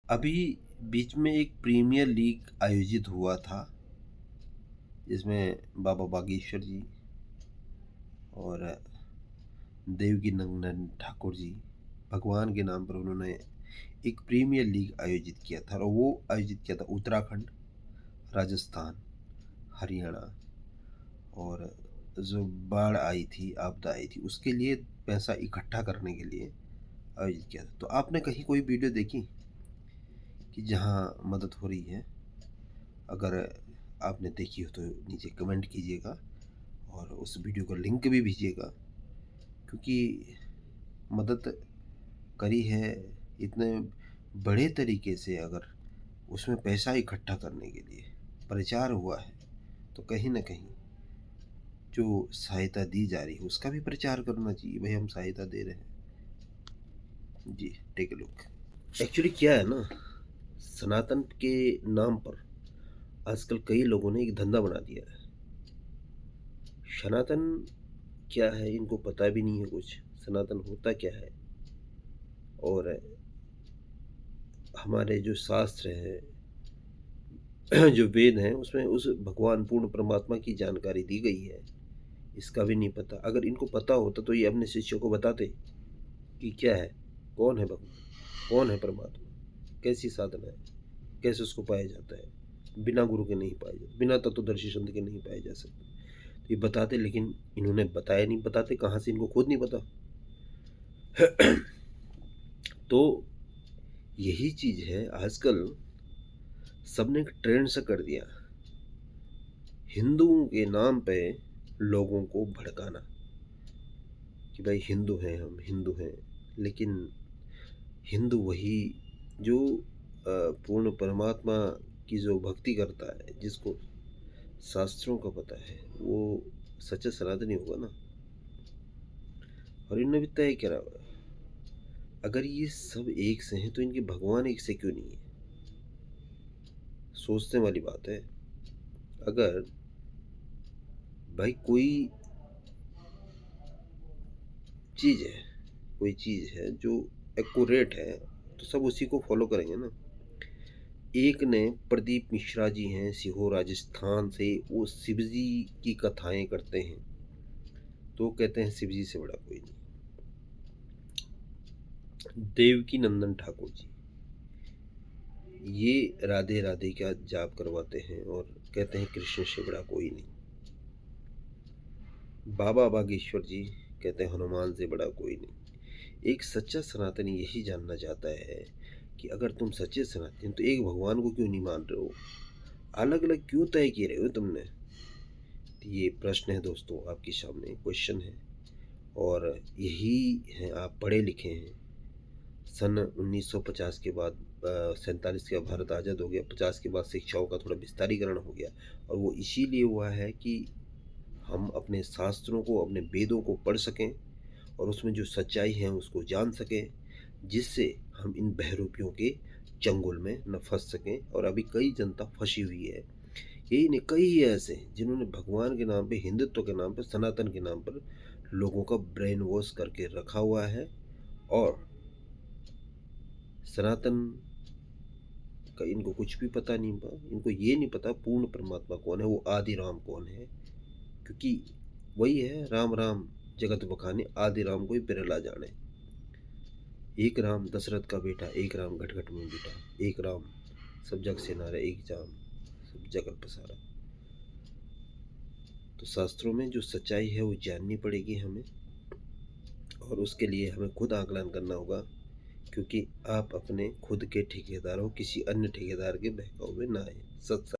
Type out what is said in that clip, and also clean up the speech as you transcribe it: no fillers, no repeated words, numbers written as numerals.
अभी बीच में एक प्रीमियर लीग आयोजित हुआ था जिसमें बाबा बागेश्वर जी और देवकी नंदन ठाकुर जी भगवान के नाम पर उन्होंने एक प्रीमियर लीग आयोजित किया था और वो आयोजित किया था उत्तराखंड, राजस्थान, हरियाणा। और जो बाढ़ आई थी, आपदा आई थी, उसके लिए पैसा इकट्ठा करने के लिए आयोजित किया था। तो आपने कहीं कोई वीडियो देखी कि जहाँ मदद हो रही है? अगर आपने देखी हो तो नीचे कमेंट कीजिएगा और उस वीडियो का लिंक भी भेजिएगा, क्योंकि मदद करी है इतने बड़े तरीके से। अगर उसमें पैसा इकट्ठा करने के लिए प्रचार हुआ है तो कहीं ना कहीं जो सहायता दी जा रही है उसका भी प्रचार करना चाहिए, भाई हम सहायता दे रहे हैं। जी, टेक ए लुक। एक्चुअली क्या है ना, सनातन के नाम पर आजकल कई लोगों ने एक धंधा बना दिया है। सनातन क्या है इनको पता भी नहीं है कुछ, सनातन होता क्या है। और हमारे जो शास्त्र हैं जो वेद हैं उसमें उस भगवान पूर्ण परमात्मा की जानकारी दी गई है, इसका भी नहीं पता। अगर इनको पता होता तो ये अपने शिष्यों को बताते कि क्या है, कौन है भगवान, कौन है परमात्मा, कैसी साधना है, कैसे उसको पाया जाता है। बिना गुरु के नहीं पाया जाता, बिना तत्वदर्शी संत के नहीं पाया जा सकता। तो ये बताते, लेकिन इन्होंने बताया नहीं। बताते कहाँ से, इनको खुद नहीं पता। तो यही चीज है, आजकल सबने एक ट्रेंड सा कर दिया, हिंदुओं के नाम पे लोगों को भड़काना कि भाई हिंदू हैं, हम हिंदू हैं। लेकिन हिंदू वही जो पूर्ण परमात्मा की जो भक्ति करता है, जिसको शास्त्रों का पता है, वो सच्चा सनातनी होगा ना। और इन्होंने भी तय करा, अगर ये सब एक से हैं तो इनके भगवान एक से क्यों नहीं है? सोचने वाली बात है। अगर भाई कोई चीज़ है, कोई चीज़ है जो एक्यूरेट है तो सब उसी को फॉलो करेंगे ना। एक ने प्रदीप मिश्रा जी हैं सीहोर राजस्थान से, वो शिव जी की कथाएं करते हैं, तो कहते हैं शिव जी से बड़ा कोई नहीं। देवकी नंदन ठाकुर जी, ये राधे राधे का जाप करवाते हैं और कहते हैं कृष्ण से बड़ा कोई नहीं। बाबा बागेश्वर जी कहते हैं हनुमान से बड़ा कोई नहीं। एक सच्चा सनातनी यही जानना चाहता है कि अगर तुम सच्चे सनातनी तो एक भगवान को क्यों नहीं मान रहे हो, अलग अलग क्यों तय किए रहे हो तुमने? तो ये प्रश्न है दोस्तों, आपके सामने क्वेश्चन है। और यही है, आप पढ़े लिखे हैं। सन 1950 के बाद 47 के बाद भारत आज़ाद हो गया, 50 के बाद शिक्षाओं का थोड़ा विस्तारीकरण हो गया। और वो इसीलिए हुआ है कि हम अपने शास्त्रों को, अपने वेदों को पढ़ सकें और उसमें जो सच्चाई है उसको जान सकें, जिससे हम इन बहरूपियों के चंगुल में न फंस सकें। और अभी कई जनता फंसी हुई है, यही नहीं कई ऐसे जिन्होंने भगवान के नाम पे, हिंदुत्व के नाम पे, सनातन के नाम पर लोगों का ब्रेन वॉश करके रखा हुआ है। और सनातन का इनको कुछ भी पता नहीं पा, इनको ये नहीं पता पूर्ण परमात्मा कौन है, वो आदि राम कौन है। क्योंकि वही है, राम राम जगत बखाने, आदि राम कोई बिरला जाने। एक राम दशरथ का बेटा, एक राम घट घट में बेटा, एक राम सब जग से नारा, एक जाम सब जगत पसारा। तो शास्त्रों में जो सच्चाई है वो जाननी पड़ेगी हमें, और उसके लिए हमें खुद आकलन करना होगा। क्योंकि आप अपने खुद के ठेकेदार हो, किसी अन्य ठेकेदार के बहकावे में ना आए। सत्संग।